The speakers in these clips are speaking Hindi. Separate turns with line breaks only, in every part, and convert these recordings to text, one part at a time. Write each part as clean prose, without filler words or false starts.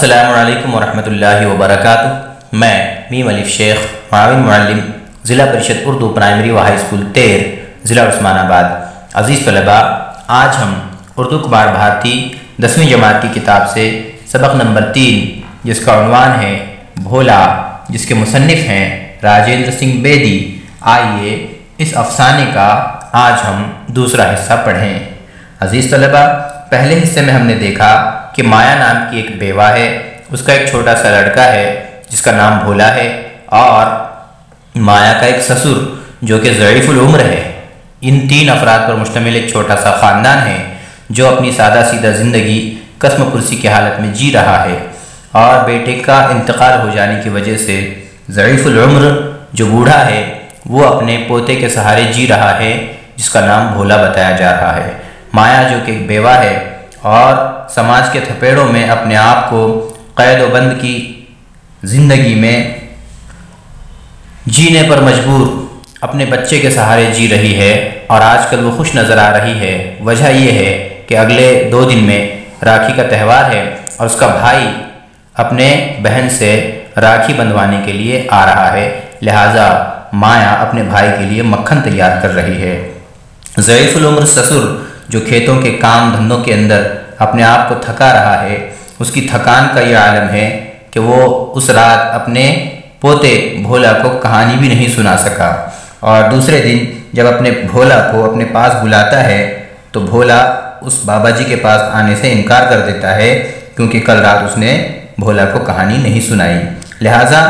अस्सलामु अलैकुम वरहमतुल्लाहि वबरकातुहू। मैं मीम अलिफ शेख माविन मुअल्लिम ज़िला परिषद उर्दू प्राइमरी व हाई स्कूल तेर ज़िला उस्मानाबाद। अज़ीज़ तलबा, आज हम उर्दू कुमार भारती 10वीं जमात की किताब से सबक नंबर 3 जिसका उन्वान है भोला, जिसके मुसन्निफ़ हैं राजेंद्र सिंह बेदी। आइए इस अफसाने का आज हम दूसरा हिस्सा पढ़ें। अज़ीज़ तलबा, पहले हिस्से में हमने देखा कि माया नाम की एक बेवा है, उसका एक छोटा सा लड़का है जिसका नाम भोला है, और माया का एक ससुर जो कि ज़ईफ़ुल उम्र है। इन 3 अफराद पर मुश्तमिल एक छोटा सा ख़ानदान है जो अपनी सादा सीधा ज़िंदगी कसम कुर्सी की हालत में जी रहा है, और बेटे का इंतकाल हो जाने की वजह से ज़ईफ़ुल उम्र जो बूढ़ा है वो अपने पोते के सहारे जी रहा है जिसका नाम भोला बताया जा रहा है। माया जो कि एक बेवा है और समाज के थपेड़ों में अपने आप को कैद व बंद की ज़िंदगी में जीने पर मजबूर अपने बच्चे के सहारे जी रही है, और आजकल वो खुश नज़र आ रही है। वजह ये है कि अगले 2 दिन में राखी का त्यौहार है और उसका भाई अपने बहन से राखी बंधवाने के लिए आ रहा है, लिहाजा माया अपने भाई के लिए मक्खन तैयार कर रही है। ज़ईफ़ुल उम्र ससुर जो खेतों के काम धंधों के अंदर अपने आप को थका रहा है, उसकी थकान का ये आलम है कि वो उस रात अपने पोते भोला को कहानी भी नहीं सुना सका, और दूसरे दिन जब अपने भोला को अपने पास बुलाता है तो भोला उस बाबा जी के पास आने से इनकार कर देता है, क्योंकि कल रात उसने भोला को कहानी नहीं सुनाई। लिहाजा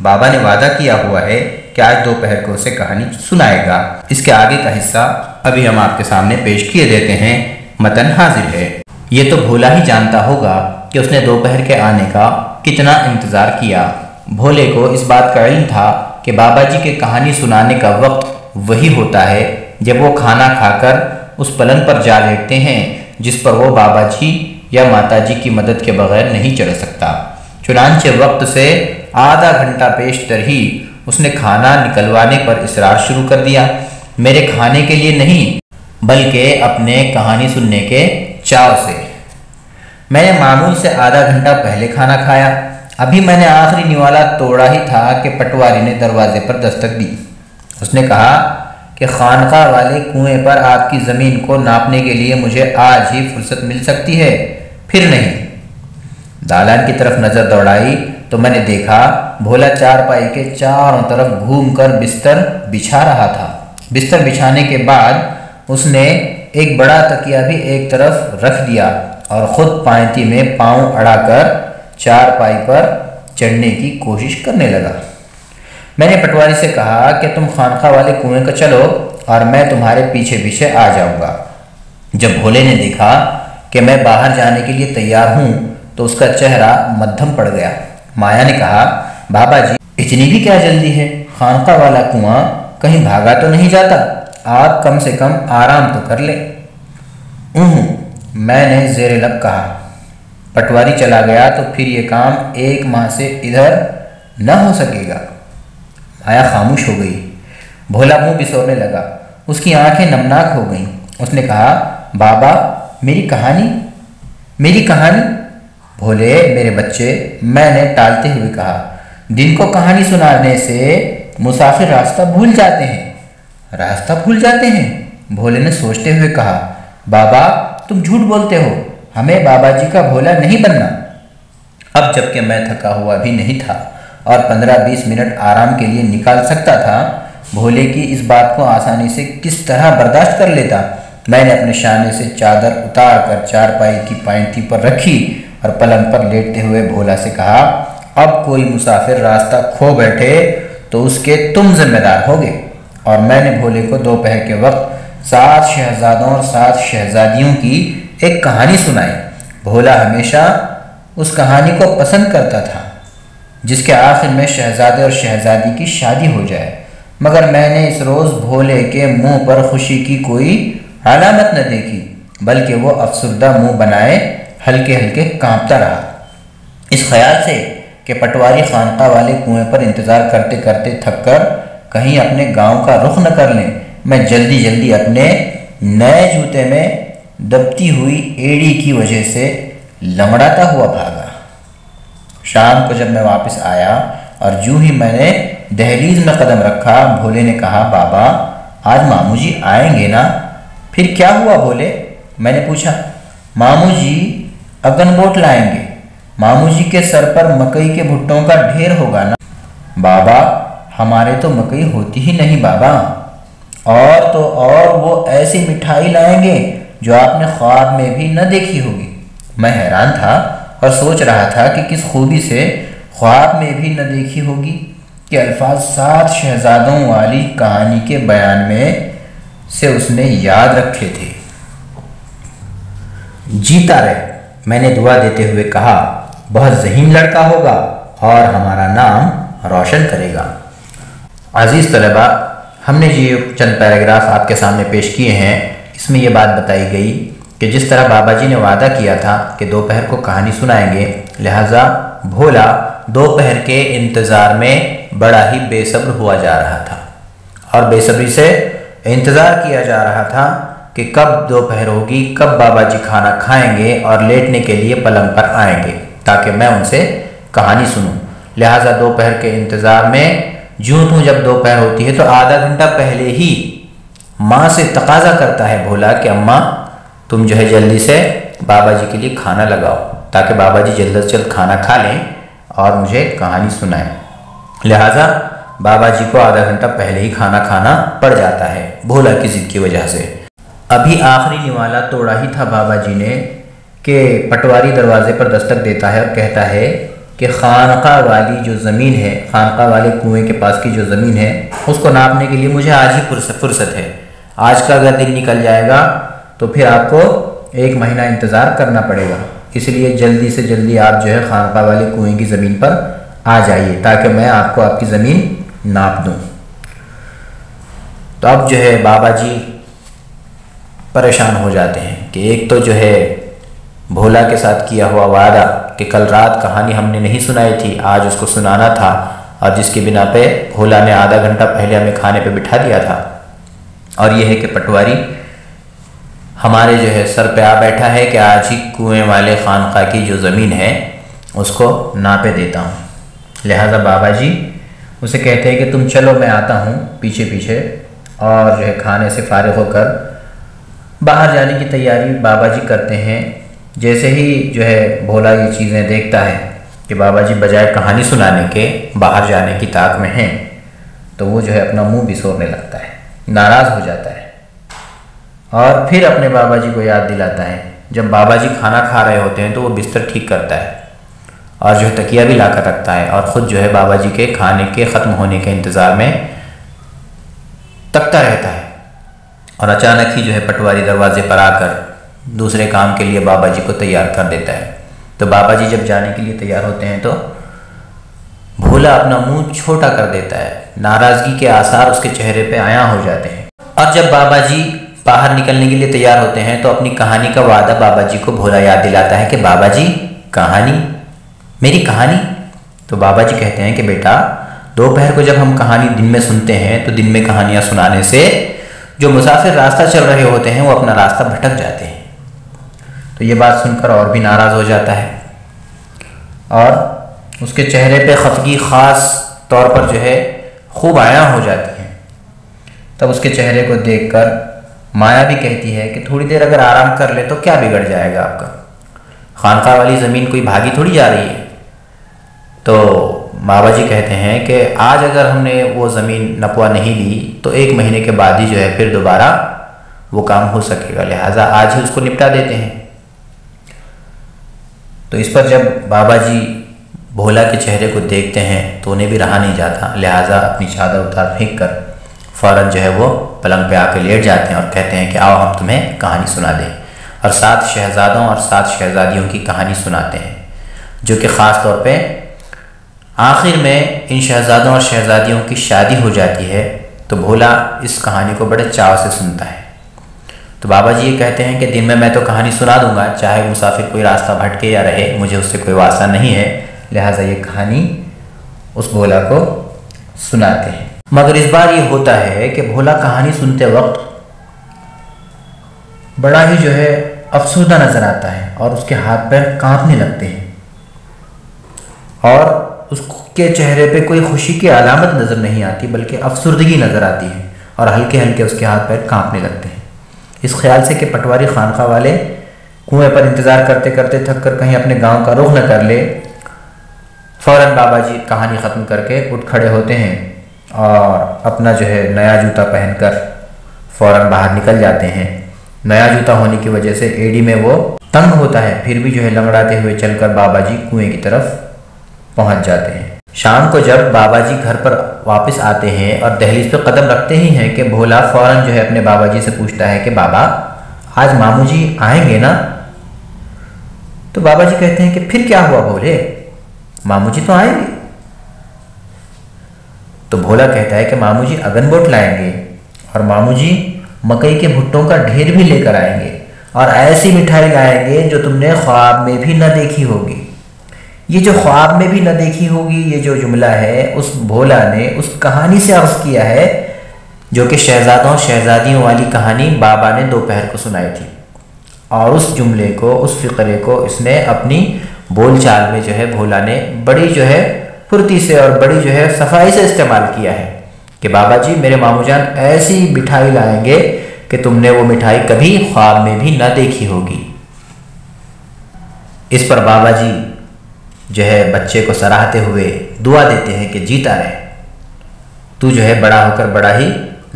बाबा ने वादा किया हुआ है कि आज दोपहर को उसे कहानी सुनाएगा। इसके आगे का हिस्सा अभी हम आपके सामने पेश किए देते हैं। मतन हाजिर है। ये तो भोला ही जानता होगा कि उसने दोपहर के आने का कितना इंतज़ार किया। भोले को इस बात का इल्म था कि बाबा जी के कहानी सुनाने का वक्त वही होता है जब वो खाना खाकर उस पलंग पर जा लेटते हैं जिस पर वो बाबा जी या माता जी की मदद के बगैर नहीं चढ़ सकता। चुनांचे वक्त से आधा घंटा पेशतर ही उसने खाना निकलवाने पर इसरार शुरू कर दिया। मेरे खाने के लिए नहीं, बल्कि अपने कहानी सुनने के चाव से। मैंने मामूल से आधा घंटा पहले खाना खाया। अभी मैंने आखिरी निवाला तोड़ा ही था कि पटवारी ने दरवाजे पर दस्तक दी। उसने कहा कि खानका वाले कुएं पर आपकी ज़मीन को नापने के लिए मुझे आज ही फुर्सत मिल सकती है, फिर नहीं। दालान की तरफ नज़र दौड़ाई तो मैंने देखा भोला चारपाई के चारों तरफ घूमकर बिस्तर बिछा रहा था। बिस्तर बिछाने के बाद उसने एक बड़ा तकिया भी एक तरफ रख दिया और ख़ुद पायती में पाँव अड़ाकर चारपाई पर चढ़ने की कोशिश करने लगा। मैंने पटवारी से कहा कि तुम खानका वाले कुएं को चलो और मैं तुम्हारे पीछे पीछे आ जाऊंगा। जब भोले ने देखा कि मैं बाहर जाने के लिए तैयार हूँ तो उसका चेहरा मध्यम पड़ गया। माया ने कहा, बाबा जी इतनी भी क्या जल्दी है? खानका वाला कुआं कहीं भागा तो नहीं जाता? आप कम से कम आराम तो कर ले। मैंने ज़ेरे लब कहा। पटवारी चला गया तो फिर ये काम 1 माह से इधर न हो सकेगा। माया खामोश हो गई। भोला मुंह बिसोरने लगा। उसकी आंखें नमनाक हो गईं। उसने कहा, बाबा मेरी कहानी, मेरी कहानी। भोले मेरे बच्चे, मैंने टालते हुए कहा, दिन को कहानी सुनाने से मुसाफिर रास्ता भूल जाते हैं। रास्ता भूल जाते हैं? भोले ने सोचते हुए कहा, बाबा तुम झूठ बोलते हो, हमें बाबा जी का भोला नहीं बनना। अब जबकि मैं थका हुआ भी नहीं था और 15-20 मिनट आराम के लिए निकाल सकता था, भोले की इस बात को आसानी से किस तरह बर्दाश्त कर लेता। मैंने अपने शाने से चादर उतार कर चारपाई की पायती पर रखी और पलंग पर लेटते हुए भोला से कहा, अब कोई मुसाफिर रास्ता खो बैठे तो उसके तुम जिम्मेदार होगे। और मैंने भोले को दोपहर के वक्त 7 शहजादों और 7 शहजादियों की एक कहानी सुनाई। भोला हमेशा उस कहानी को पसंद करता था जिसके आखिर में शहजादे और शहजादी की शादी हो जाए, मगर मैंने इस रोज़ भोले के मुंह पर खुशी की कोई अलामत न देखी, बल्कि वो अफसुर्दा मुंह बनाए हल्के हल्के कांपता रहा। इस ख्याल से कि पटवारी खानका वाले कुएं पर इंतज़ार करते करते थक कर कहीं अपने गांव का रुख न कर लें, मैं जल्दी जल्दी अपने नए जूते में दबती हुई एड़ी की वजह से लंगड़ाता हुआ भागा। शाम को जब मैं वापस आया और यूं ही मैंने दहलीज में कदम रखा, भोले ने कहा, बाबा आज मामू जी आएंगे ना? फिर क्या हुआ भोले? मैंने पूछा। मामू जी अगनबोट लाएंगे, मामू जी के सर पर मकई के भुट्टों का ढेर होगा ना? बाबा हमारे तो मकई होती ही नहीं बाबा। और तो और वो ऐसी मिठाई लाएंगे जो आपने ख्वाब में भी न देखी होगी। मैं हैरान था और सोच रहा था कि किस खूबी से ख्वाब में भी न देखी होगी कि अल्फाज 7 शहजादों वाली कहानी के बयान में से उसने याद रखे थे। जीता रहे, मैंने दुआ देते हुए कहा, बहुत ज़हीन लड़का होगा और हमारा नाम रोशन करेगा। अजीज़ तलबा, हमने ये चंद पैराग्राफ आपके सामने पेश किए हैं। इसमें यह बात बताई गई कि जिस तरह बाबा जी ने वादा किया था कि दोपहर को कहानी सुनाएंगे, लिहाजा भोला दोपहर के इंतज़ार में बड़ा ही बेसब्र हुआ जा रहा था और बेसब्री से इंतज़ार किया जा रहा था कि कब दोपहर होगी, कब बाबा जी खाना खाएंगे और लेटने के लिए पलंग पर आएंगे ताकि मैं उनसे कहानी सुनूं। लिहाजा दोपहर के इंतज़ार में जब दोपहर होती है तो आधा घंटा पहले ही माँ से तकाजा करता है भोला कि अम्मा तुम जो है जल्दी से बाबा जी के लिए खाना लगाओ ताकि बाबा जी जल्द से जल्द खाना खा लें और मुझे कहानी सुनाएं। लिहाजा बाबा जी को आधा घंटा पहले ही खाना खाना पड़ जाता है भोला की ज़िद की वजह से। अभी आखिरी निवाला तोड़ा ही था बाबा जी ने कि पटवारी दरवाजे पर दस्तक देता है और कहता है कि खानका वाली जो ज़मीन है, खानका वाले कुएं के पास की जो ज़मीन है, उसको नापने के लिए मुझे आज ही फुर्सत है। आज का अगर दिन निकल जाएगा तो फिर आपको 1 महीना इंतज़ार करना पड़ेगा। इसलिए जल्दी से जल्दी आप जो है खानका वाले कुएं की ज़मीन पर आ जाइए ताकि मैं आपको आपकी ज़मीन नाप दूँ। तो अब जो है बाबा जी परेशान हो जाते हैं कि एक तो जो है भोला के साथ किया हुआ वादा कि कल रात कहानी हमने नहीं सुनाई थी, आज उसको सुनाना था, और जिसकी बिना पे भोला ने आधा घंटा पहले हमें खाने पे बिठा दिया था। और यह है कि पटवारी हमारे जो है सर पे आ बैठा है कि आज ही कुएं वाले खानका की जो ज़मीन है उसको नापे देता हूँ। लिहाजा बाबा जी उसे कहते हैं कि तुम चलो मैं आता हूँ पीछे पीछे, और जो है खाने से फारिग होकर बाहर जाने की तैयारी बाबा जी करते हैं। जैसे ही जो है भोला ये चीज़ें देखता है कि बाबा जी बजाय कहानी सुनाने के बाहर जाने की ताक में हैं, तो वो जो है अपना मुंह बिसोरने लगता है, नाराज़ हो जाता है और फिर अपने बाबा जी को याद दिलाता है। जब बाबा जी खाना खा रहे होते हैं तो वो बिस्तर ठीक करता है और जो है तकिया भी ला कर रखता है और ख़ुद जो है बाबा जी के खाने के ख़त्म होने के इंतज़ार में तकता रहता है। और अचानक ही जो है पटवारी दरवाजे पर आकर दूसरे काम के लिए बाबा जी को तैयार कर देता है। तो बाबा जी जब जाने के लिए तैयार होते हैं तो भोला अपना मुंह छोटा कर देता है, नाराज़गी के आसार उसके चेहरे पे आया हो जाते हैं। और जब बाबा जी बाहर निकलने के लिए तैयार होते हैं तो अपनी कहानी का वादा बाबा जी को भोला याद दिलाता है कि बाबा जी कहानी, मेरी कहानी। तो बाबा जी कहते हैं कि बेटा दोपहर को जब हम कहानी दिन में सुनते हैं तो दिन में कहानियाँ सुनाने से जो मुसाफिर रास्ता चल रहे होते हैं वो अपना रास्ता भटक जाते हैं। तो ये बात सुनकर और भी नाराज़ हो जाता है और उसके चेहरे पे खफगी ख़ास तौर पर जो है खूब आया हो जाती है। तब उसके चेहरे को देखकर माया भी कहती है कि थोड़ी देर अगर आराम कर ले तो क्या बिगड़ जाएगा आपका, खानका वाली ज़मीन कोई भागी थोड़ी जा रही है। तो बाबा जी कहते हैं कि आज अगर हमने वो ज़मीन नपवा नहीं ली तो 1 महीने के बाद ही जो है फिर दोबारा वो काम हो सकेगा, लिहाजा आज ही उसको निपटा देते हैं। तो इस पर जब बाबा जी भोला के चेहरे को देखते हैं तो उन्हें भी रहा नहीं जाता, लिहाजा अपनी चादर उतार फेंक कर फ़ौरन जो है वो पलंग पे आकर लेट जाते हैं और कहते हैं कि आओ हम तुम्हें कहानी सुना दें। और 7 शहज़ादों और 7 शहज़ादियों की कहानी सुनाते हैं, जो कि ख़ास तौर पे आखिर में इन शहज़ादों और शहज़ादियों की शादी हो जाती है। तो भोला इस कहानी को बड़े चाव से सुनता है। तो बाबा जी ये कहते हैं कि दिन में मैं तो कहानी सुना दूंगा, चाहे मुसाफिर कोई रास्ता भटके या रहे, मुझे उससे कोई वास्ता नहीं है, लिहाजा ये कहानी उस भोला को सुनाते हैं। मगर इस बार ये होता है कि भोला कहानी सुनते वक्त बड़ा ही जो है अफसुर्दा नज़र आता है और उसके हाथ पैर कांपने लगते हैं। और उसके चेहरे पे कोई खुशी की अलामत नज़र नहीं आती, बल्कि अफसुर्दगी नज़र आती है और हल्के हल्के उसके हाथ पैर कांपने लगते हैं। इस ख्याल से कि पटवारी खानका वाले कुएं पर इंतज़ार करते करते थक कर कहीं अपने गांव का रुख न कर ले, फ़ौरन बाबा जी कहानी ख़त्म करके उठ खड़े होते हैं और अपना जो है नया जूता पहनकर फ़ौरन बाहर निकल जाते हैं। नया जूता होने की वजह से एड़ी में वो तंग होता है, फिर भी जो है लंगड़ाते हुए चलकर बाबा जी कुएं की तरफ पहुंच जाते हैं। शाम को जब बाबा जी घर पर वापस आते हैं और दहलीज पे कदम रखते ही हैं कि भोला फ़ौरन जो है अपने बाबा जी से पूछता है कि बाबा आज मामू जी आएंगे ना? तो बाबा जी कहते हैं कि फिर क्या हुआ भोले, मामू जी तो आएंगे। तो भोला कहता है कि मामू जी अगनबोट लाएंगे और मामू जी मकई के भुट्टों का ढेर भी लेकर आएंगे और ऐसी मिठाई लाएंगे जो तुमने ख्वाब में भी न देखी होगी। ये जो ख्वाब में भी न देखी होगी, ये जो जुमला है उस भोला ने उस कहानी से अर्ज किया है जो कि शहजादों शहजादियों वाली कहानी बाबा ने दोपहर को सुनाई थी। और उस जुमले को, उस फ़िक्रे को इसने अपनी बोलचाल में जो है भोला ने बड़ी जो है फुर्ती से और बड़ी जो है सफाई से इस्तेमाल किया है कि बाबा जी मेरे मामू जान ऐसी मिठाई लाएंगे कि तुमने वो मिठाई कभी ख्वाब में भी न देखी होगी। इस पर बाबा जी जो है बच्चे को सराहते हुए दुआ देते हैं कि जीता रहे, तू जो है बड़ा होकर बड़ा ही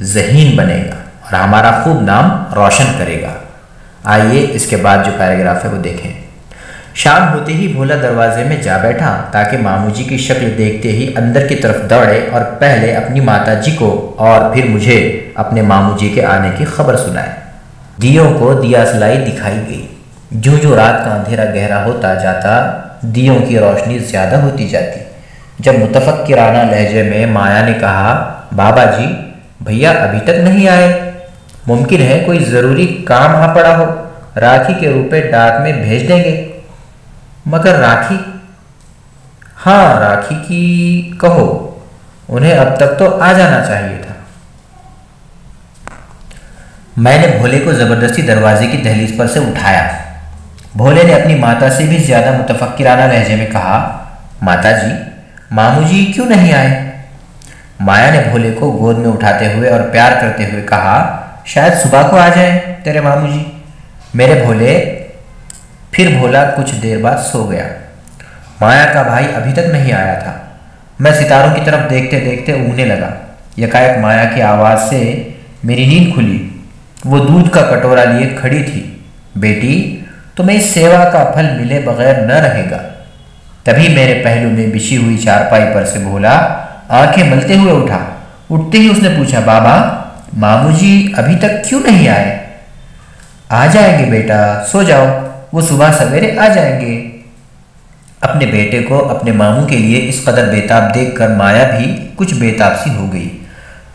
ज़हीन बनेगा और हमारा खूब नाम रोशन करेगा। आइए इसके बाद जो पैराग्राफ है वो देखें। शाम होते ही भोला दरवाजे में जा बैठा ताकि मामू जी की शक्ल देखते ही अंदर की तरफ दौड़े और पहले अपनी माता जी को और फिर मुझे अपने मामू जी के आने की खबर सुनाए। दियों को दियासलाई दिखाई गई। जो जो रात का अंधेरा गहरा होता जाता, दियों की रोशनी ज़्यादा होती जाती। जब मुतफक्किराना लहजे में माया ने कहा, बाबा जी भैया अभी तक नहीं आए, मुमकिन है कोई ज़रूरी काम आ पड़ा हो, राखी के रुपए डाक में भेज देंगे। मगर राखी? हाँ राखी की कहो, उन्हें अब तक तो आ जाना चाहिए था। मैंने भोले को ज़बरदस्ती दरवाजे की दहलीज पर से उठाया। भोले ने अपनी माता से भी ज़्यादा मुतफक्किराना लहजे में कहा, माता जी मामू जी क्यों नहीं आए? माया ने भोले को गोद में उठाते हुए और प्यार करते हुए कहा, शायद सुबह को आ जाए तेरे मामू जी। मेरे भोले। फिर भोला कुछ देर बाद सो गया। माया का भाई अभी तक नहीं आया था। मैं सितारों की तरफ देखते देखते ऊँगने लगा। यकायक माया की आवाज़ से मेरी नींद खुली। वो दूध का कटोरा लिए खड़ी थी। बेटी तुम्हें इस सेवा का फल मिले बगैर न रहेगा। तभी मेरे पहलू में बिछी हुई चारपाई पर से भोला आंखें मलते हुए उठा। उठते ही उसने पूछा, बाबा मामू जी अभी तक क्यों नहीं आए? आ जाएंगे बेटा, सो जाओ, वो सुबह सवेरे आ जाएंगे। अपने बेटे को अपने मामू के लिए इस कदर बेताब देखकर माया भी कुछ बेताब सी हो गई।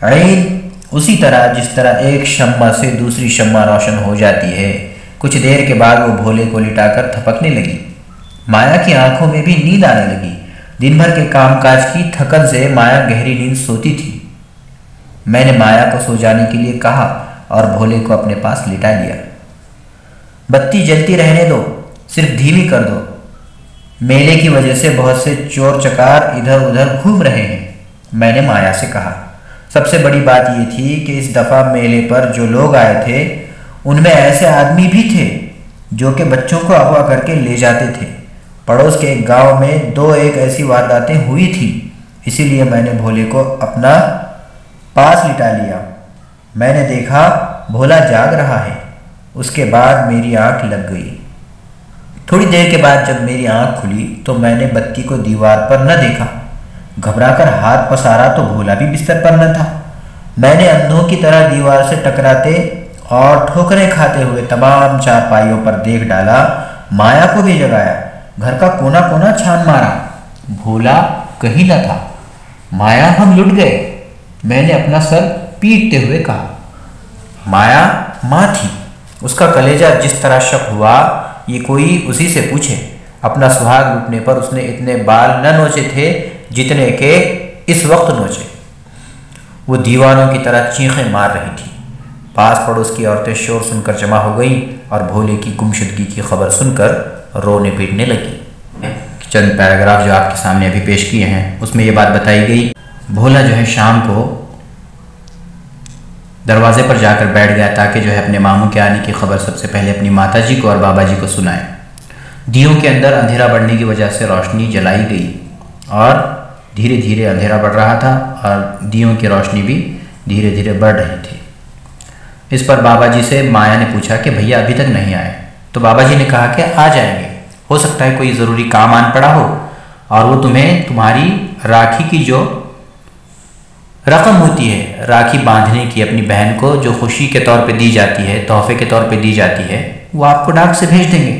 ऐन उसी तरह जिस तरह एक शम्मा से दूसरी शम्मा रोशन हो जाती है। कुछ देर के बाद वो भोले को लिटाकर थपकने लगी। माया की आंखों में भी नींद आने लगी। दिन भर के कामकाज की थकन से माया गहरी नींद सोती थी। मैंने माया को सो जाने के लिए कहा और भोले को अपने पास लिटा लिया। बत्ती जलती रहने दो, सिर्फ धीमी कर दो। मेले की वजह से बहुत से चोर चकार इधर उधर घूम रहे हैं, मैंने माया से कहा। सबसे बड़ी बात यह थी कि इस दफ़ा मेले पर जो लोग आए थे उनमें ऐसे आदमी भी थे जो कि बच्चों को अगवा करके ले जाते थे। पड़ोस के एक गांव में दो एक ऐसी वारदातें हुई थी, इसीलिए मैंने भोले को अपना पास लिटा लिया। मैंने देखा भोला जाग रहा है। उसके बाद मेरी आंख लग गई। थोड़ी देर के बाद जब मेरी आंख खुली तो मैंने बत्ती को दीवार पर न देखा। घबराकर हाथ पसारा तो भोला भी बिस्तर पर न था। मैंने अंधों की तरह दीवार से टकराते और ठोकरें खाते हुए तमाम चारपाइयों पर देख डाला। माया को भी जगाया, घर का कोना कोना छान मारा, भोला कहीं न था। माया हम लुट गए, मैंने अपना सर पीटते हुए कहा। माया माँ थी। उसका कलेजा जिस तरह शक हुआ ये कोई उसी से पूछे। अपना सुहाग लुटने पर उसने इतने बाल न नोचे थे जितने के इस वक्त नोचे। वो दीवानों की तरह चीखें मार रही थी। पास पड़ोस की औरतें शोर सुनकर जमा हो गईं और भोले की गुमशुदगी की खबर सुनकर रोने पीटने लगी। चंद पैराग्राफ जो आपके सामने अभी पेश किए हैं उसमें ये बात बताई गई। भोला जो है शाम को दरवाजे पर जाकर बैठ गया ताकि जो है अपने मामू के आने की खबर सबसे पहले अपनी माताजी को और बाबा जी को सुनाए। दियों के अंदर अंधेरा बढ़ने की वजह से रोशनी जलाई गई और धीरे धीरे अंधेरा बढ़ रहा था और दियों की रोशनी भी धीरे धीरे बढ़ रही थी। इस पर बाबा जी से माया ने पूछा कि भैया अभी तक नहीं आए। तो बाबा जी ने कहा कि आ जाएंगे, हो सकता है कोई ज़रूरी काम आन पड़ा हो और वो तुम्हें तुम्हारी राखी की जो रकम होती है राखी बांधने की अपनी बहन को जो खुशी के तौर पे दी जाती है, तोहफे के तौर पे दी जाती है, वो आपको डाक से भेज देंगे।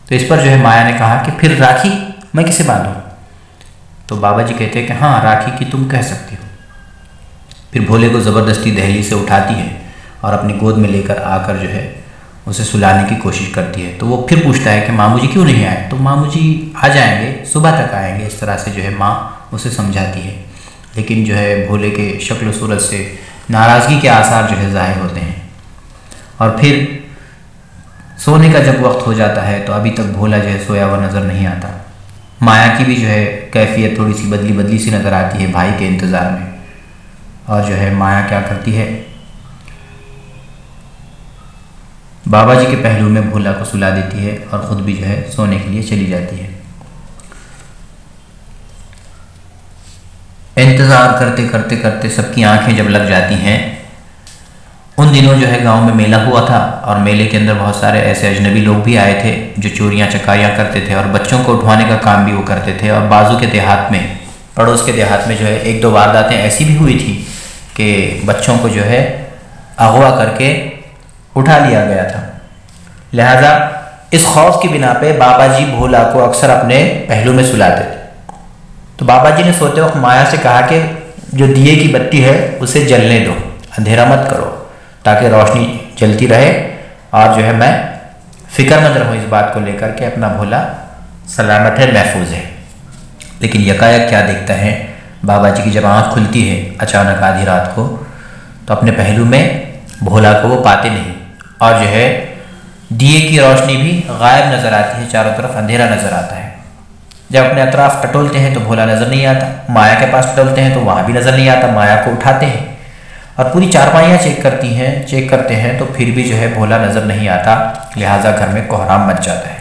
तो इस पर जो है माया ने कहा कि फिर राखी मैं किसे बांधूं? तो बाबा जी कहते हैं कि हाँ, राखी की तुम कह सकती हो। फिर भोले को ज़बरदस्ती दहलीज से उठाती है और अपनी गोद में लेकर आकर जो है उसे सुलाने की कोशिश करती है। तो वो फिर पूछता है कि मामू जी क्यों नहीं आए? तो मामू जी आ जाएंगे, सुबह तक आएंगे। इस तरह से जो है माँ उसे समझाती है, लेकिन जो है भोले के शक्ल सूरत से नाराज़गी के आसार जो है ज़ाहिर होते हैं। और फिर सोने का जब वक्त हो जाता है तो अभी तक भोला जो है सोया हुआ नज़र नहीं आता। माया की भी जो है कैफियत थोड़ी सी बदली बदली सी नज़र आती है भाई के इंतज़ार में। और जो है माया क्या करती है, बाबा जी के पहलू में भोला को सुला देती है और ख़ुद भी जो है सोने के लिए चली जाती है। इंतज़ार करते करते करते सबकी आंखें जब लग जाती हैं, उन दिनों जो है गांव में मेला हुआ था और मेले के अंदर बहुत सारे ऐसे अजनबी लोग भी आए थे जो चोरियां चकारियां करते थे और बच्चों को उठवाने का काम भी वो करते थे। और बाजू के देहात में, पड़ोस के देहात में जो है एक दो वारदातें ऐसी भी हुई थी कि बच्चों को जो है अगवा करके उठा लिया गया था। लिहाजा इस खौफ की बिना पे बाबा जी भोला को अक्सर अपने पहलू में सुलाते थे। तो बाबा जी ने सोते वक्त माया से कहा कि जो दिए की बत्ती है उसे जलने दो, अंधेरा मत करो, ताकि रोशनी जलती रहे और जो है मैं फ़िक्रमंद रहूँ इस बात को लेकर के अपना भोला सलामत है, महफूज है। लेकिन यकायक क्या देखता है बाबा जी की जब आँख खुलती है अचानक आधी रात को, तो अपने पहलू में भोला को वो पाते नहीं और जो है दिए की रोशनी भी गायब नज़र आती है, चारों तरफ अंधेरा नज़र आता है। जब अपने अतराफ टटोलते हैं तो भोला नज़र नहीं आता, माया के पास टटोलते हैं तो वहाँ भी नज़र नहीं आता। माया को उठाते हैं और पूरी चारपाइयाँ चेक करते हैं तो फिर भी जो है भोला नज़र नहीं आता। लिहाजा घर में कोहराम मच जाता है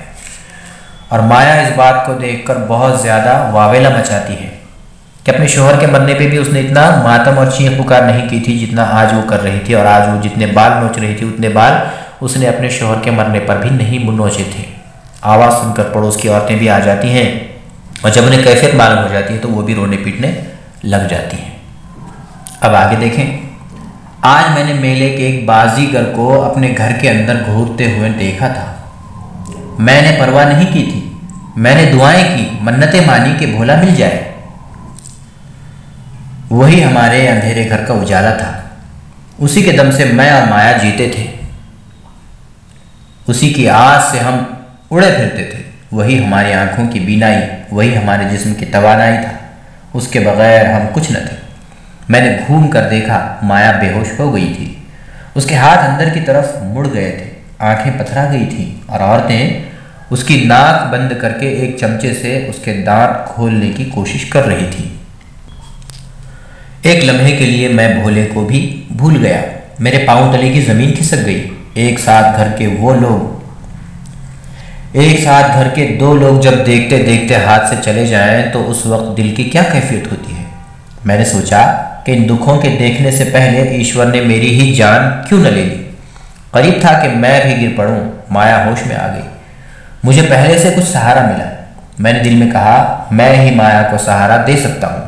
और माया इस बात को देखकर बहुत ज़्यादा वावेला मचाती है कि अपने शोहर के मरने पे भी उसने इतना मातम और चीख पुकार नहीं की थी जितना आज वो कर रही थी। और आज वो जितने बाल नोच रही थी उतने बाल उसने अपने शोहर के मरने पर भी नहीं नोचे थे। आवाज़ सुनकर पड़ोस की औरतें भी आ जाती हैं और जब उन्हें कैफियत मालूम हो जाती है तो वो भी रोने पीटने लग जाती हैं। अब आगे देखें। आज मैंने मेले के एक बाजीगर को अपने घर के अंदर घूरते हुए देखा था। मैंने परवाह नहीं की थी, मैंने दुआएं की, मन्नतें मानी कि भोला मिल जाए। वही हमारे अंधेरे घर का उजाला था, उसी के दम से मैं और माया जीते थे, उसी की आस से हम उड़े फिरते थे। वही हमारी आंखों की बीनाई, वही हमारे जिस्म की तवानाई था, उसके बगैर हम कुछ न थे। मैंने घूम कर देखा, माया बेहोश हो गई थी, उसके हाथ अंदर की तरफ मुड़ गए थे, आंखें पथरा गई थी और औरतें उसकी नाक बंद करके एक चमचे से उसके दांत खोलने की कोशिश कर रही थी। एक लम्हे के लिए मैं भोले को भी भूल गया, मेरे पांव तले की ज़मीन खिसक गई। एक साथ घर के दो लोग जब देखते देखते हाथ से चले जाएं तो उस वक्त दिल की क्या कैफियत होती है। मैंने सोचा कि इन दुखों के देखने से पहले ईश्वर ने मेरी ही जान क्यों न ले ली। करीब था कि मैं भी गिर पड़ूं। माया होश में आ गई, मुझे पहले से कुछ सहारा मिला। मैंने दिल में कहा, मैं ही माया को सहारा दे सकता हूँ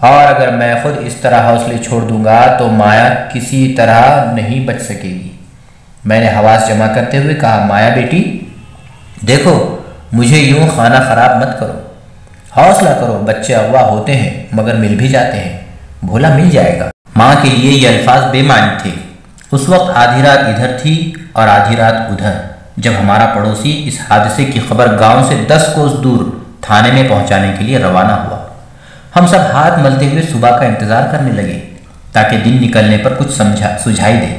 और अगर मैं खुद इस तरह हौसले छोड़ दूंगा तो माया किसी तरह नहीं बच सकेगी। मैंने हवास जमा करते हुए कहा, माया बेटी देखो, मुझे यूं खाना खराब मत करो, हौसला करो, बच्चे अगवा होते हैं मगर मिल भी जाते हैं, भोला मिल जाएगा। माँ के लिए ये अल्फाज बेमानी थे। उस वक्त आधी रात इधर थी और आधी रात उधर, जब हमारा पड़ोसी इस हादसे की खबर गांव से 10 कोस दूर थाने में पहुंचाने के लिए रवाना हुआ। हम सब हाथ मलते हुए सुबह का इंतज़ार करने लगे ताकि दिन निकलने पर कुछ सुझाई दे।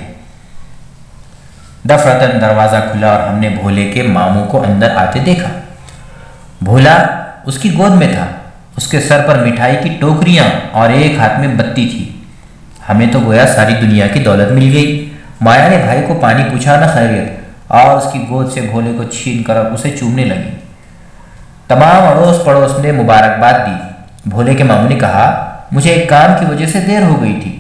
दफरतन दरवाज़ा खुला और हमने भोले के मामू को अंदर आते देखा। भोला उसकी गोद में था। उसके सर पर मिठाई की टोकरियां और एक हाथ में बत्ती थी। हमें तो गोया सारी दुनिया की दौलत मिल गई। माया ने भाई को पानी पूछा ना खैरियत और उसकी गोद से भोले को छीन कर उसे चूमने लगी। तमाम अड़ोस पड़ोस ने मुबारकबाद दी। भोले के मामू ने कहा, मुझे एक काम की वजह से देर हो गई थी।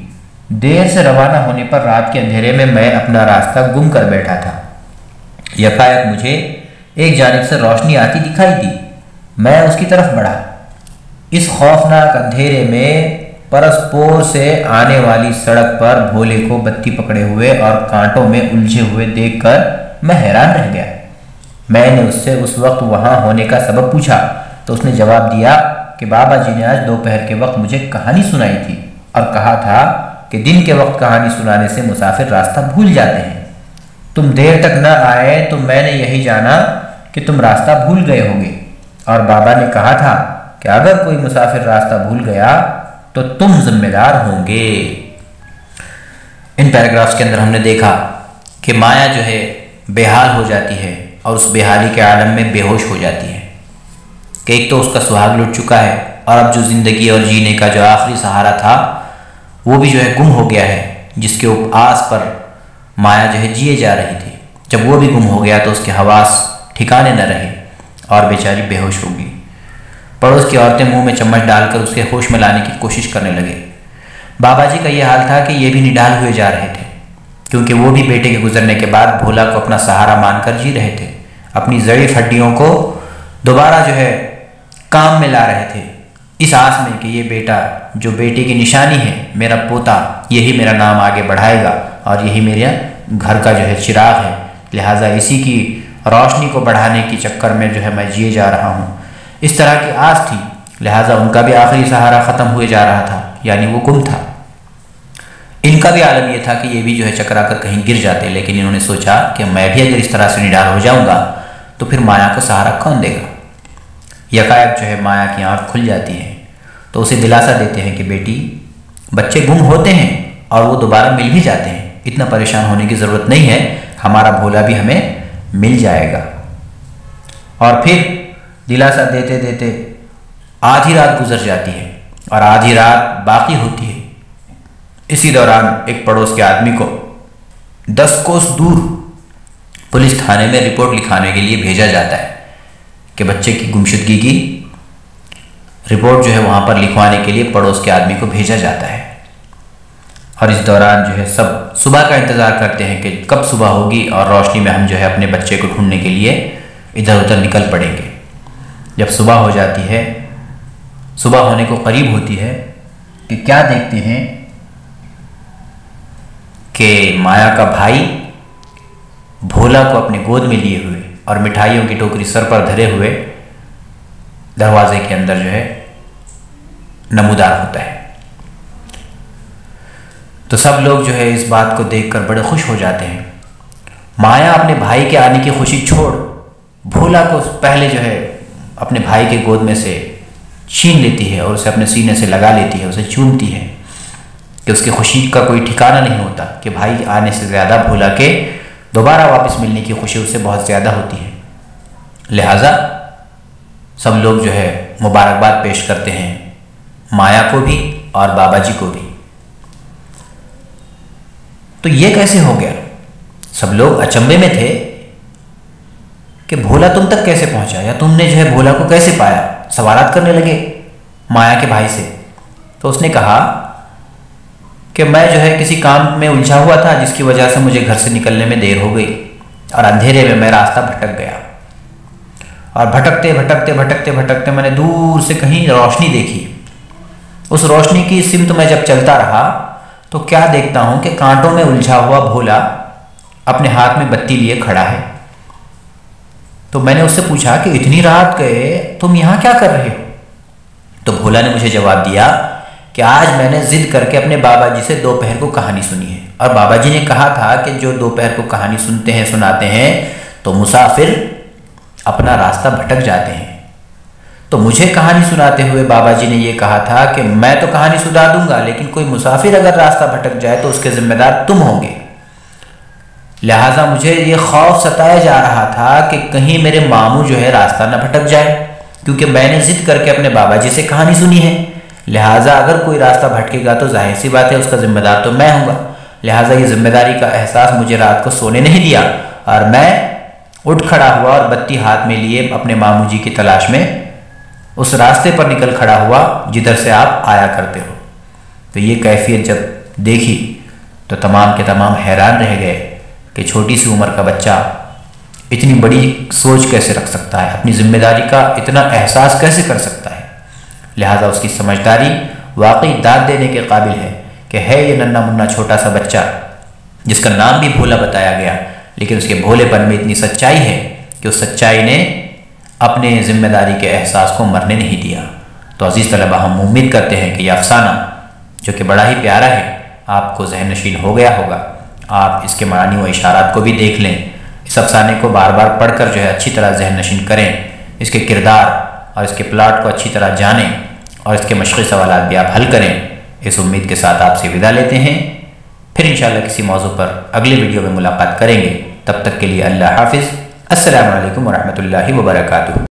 देर से रवाना होने पर रात के अंधेरे में मैं अपना रास्ता गुम कर बैठा था। यकायक मुझे एक जानिब से रोशनी आती दिखाई दी। मैं उसकी तरफ बढ़ा। इस खौफनाक अंधेरे में परस्पोर से आने वाली सड़क पर भोले को बत्ती पकड़े हुए और कांटों में उलझे हुए देखकर मैं हैरान रह गया। मैंने उससे उस वक्त वहां होने का सबब पूछा तो उसने जवाब दिया कि बाबा जी ने आज दोपहर के वक्त मुझे कहानी सुनाई थी और कहा था कि दिन के वक्त कहानी सुनाने से मुसाफिर रास्ता भूल जाते हैं। तुम देर तक न आए तो मैंने यही जाना कि तुम रास्ता भूल गए होंगे और बाबा ने कहा था कि अगर कोई मुसाफिर रास्ता भूल गया तो तुम जिम्मेदार होंगे। इन पैराग्राफ्स के अंदर हमने देखा कि माया जो है बेहाल हो जाती है और उस बेहाली के आलम में बेहोश हो जाती है कि एक तो उसका सुहाग लुट चुका है और अब जो ज़िंदगी और जीने का जो आखिरी सहारा था वो भी जो है गुम हो गया है, जिसके आस पर माया जो है जिए जा रही थी। जब वो भी गुम हो गया तो उसके हवास ठिकाने न रहे और बेचारी बेहोश हो गई। पड़ोस की औरतें मुंह में चम्मच डालकर उसके होश में लाने की कोशिश करने लगे। बाबा जी का यह हाल था कि ये भी निढाल हुए जा रहे थे, क्योंकि वो भी बेटे के गुजरने के बाद भोला को अपना सहारा मानकर जी रहे थे। अपनी ज़ईफ़ हड्डियों को दोबारा जो है काम में ला रहे थे, इस आस में कि ये बेटा जो बेटे की निशानी है, मेरा पोता, यही मेरा नाम आगे बढ़ाएगा और यही मेरे घर का जो है चिराग है। लिहाजा इसी की रोशनी को बढ़ाने के चक्कर में जो है मैं जिए जा रहा हूँ। इस तरह की आस थी, लिहाजा उनका भी आखिरी सहारा ख़त्म हुए जा रहा था, यानी वो गुम था। इनका भी आलम यह था कि ये भी जो है चकरा कर कहीं गिर जाते, लेकिन इन्होंने सोचा कि मैं भी अगर इस तरह से निडाल हो जाऊंगा तो फिर माया को सहारा कौन देगा। यकायक जो है माया की आँख खुल जाती है तो उसे दिलासा देते हैं कि बेटी, बच्चे गुम होते हैं और वो दोबारा मिल भी जाते हैं, इतना परेशान होने की ज़रूरत नहीं है, हमारा भोला भी हमें मिल जाएगा। और फिर दिलासा देते देते आधी रात गुजर जाती है और आधी रात बाकी होती है। इसी दौरान एक पड़ोस के आदमी को 10 कोस दूर पुलिस थाने में रिपोर्ट लिखाने के लिए भेजा जाता है कि बच्चे की गुमशुदगी की रिपोर्ट जो है वहाँ पर लिखवाने के लिए पड़ोस के आदमी को भेजा जाता है। और इस दौरान जो है सब सुबह का इंतज़ार करते हैं कि कब सुबह होगी और रोशनी में हम जो है अपने बच्चे को ढूंढने के लिए इधर उधर निकल पड़ेंगे। जब सुबह हो जाती है, सुबह होने को करीब होती है कि क्या देखते हैं कि माया का भाई भोला को अपने गोद में लिए हुए और मिठाइयों की टोकरी सर पर धरे हुए दरवाजे के अंदर जो है नमूदार होता है। तो सब लोग जो है इस बात को देखकर बड़े खुश हो जाते हैं। माया अपने भाई के आने की खुशी छोड़ भोला को पहले जो है अपने भाई के गोद में से छीन लेती है और उसे अपने सीने से लगा लेती है, उसे चूमती है कि उसकी खुशी का कोई ठिकाना नहीं होता कि भाई आने से ज़्यादा भोला के दोबारा वापस मिलने की खुशी उसे बहुत ज़्यादा होती है। लिहाजा सब लोग जो है मुबारकबाद पेश करते हैं माया को भी और बाबा जी को भी। तो ये कैसे हो गया? सब लोग अचंभे में थे कि भोला तुम तक कैसे पहुंचा या तुमने जो है भोला को कैसे पाया। सवालात करने लगे माया के भाई से। तो उसने कहा कि मैं जो है किसी काम में उलझा हुआ था जिसकी वजह से मुझे घर से निकलने में देर हो गई और अंधेरे में मैं रास्ता भटक गया और भटकते भटकते भटकते भटकते मैंने दूर से कहीं रोशनी देखी। उस रोशनी की सिमत में जब चलता रहा तो क्या देखता हूं कि कांटों में उलझा हुआ भोला अपने हाथ में बत्ती लिए खड़ा है। तो मैंने उससे पूछा कि इतनी रात गए तुम यहाँ क्या कर रहे हो? तो भोला ने मुझे जवाब दिया कि आज मैंने जिद करके अपने बाबा जी से दोपहर को कहानी सुनी है और बाबा जी ने कहा था कि जो दोपहर को कहानी सुनते हैं सुनाते हैं तो मुसाफिर अपना रास्ता भटक जाते हैं। तो मुझे कहानी सुनाते हुए बाबा जी ने यह कहा था कि मैं तो कहानी सुना दूंगा, लेकिन कोई मुसाफिर अगर रास्ता भटक जाए तो उसके जिम्मेदार तुम होंगे। लिहाजा मुझे ये खौफ सताया जा रहा था कि कहीं मेरे मामू जो है रास्ता न भटक जाए क्योंकि मैंने ज़िद करके अपने बाबा जी से कहानी सुनी है, लिहाजा अगर कोई रास्ता भटकेगा तो जाहिर सी बात है उसका जिम्मेदार तो मैं हूँगा। लिहाजा ये जिम्मेदारी का एहसास मुझे रात को सोने नहीं दिया और मैं उठ खड़ा हुआ और बत्ती हाथ में लिए अपने मामू जी की तलाश में उस रास्ते पर निकल खड़ा हुआ जिधर से आप आया करते हो। तो ये कैफियत जब देखी तो तमाम के तमाम हैरान रह गए कि छोटी सी उम्र का बच्चा इतनी बड़ी सोच कैसे रख सकता है, अपनी जिम्मेदारी का इतना एहसास कैसे कर सकता है। लिहाजा उसकी समझदारी वाकई दाद देने के काबिल है कि है ये नन्ना मुन्ना छोटा सा बच्चा जिसका नाम भी भोला बताया गया, लेकिन उसके भोलेपन में इतनी सच्चाई है कि उस सच्चाई ने अपने जिम्मेदारी के एहसास को मरने नहीं दिया। तो अजीज़ तलबा, हम उम्मीद करते हैं कि यह अफसाना जो कि बड़ा ही प्यारा है आपको जहन नशीन हो गया होगा। आप इसके मानी व इशारात को भी देख लें, इस अफसाने को बार बार पढ़कर जो है अच्छी तरह जहन नशीन करें, इसके किरदार और इसके प्लाट को अच्छी तरह जानें और इसके मशक़ी सवालात भी आप हल करें। इस उम्मीद के साथ आपसे विदा लेते हैं। फिर इंशाअल्लाह किसी मौजू पर अगले वीडियो में मुलाकात करेंगे। तब तक के लिए अल्लाह हाफिज़। अस्सलामु अलैकुम वरहमतुल्लाहि वबरकातुहू।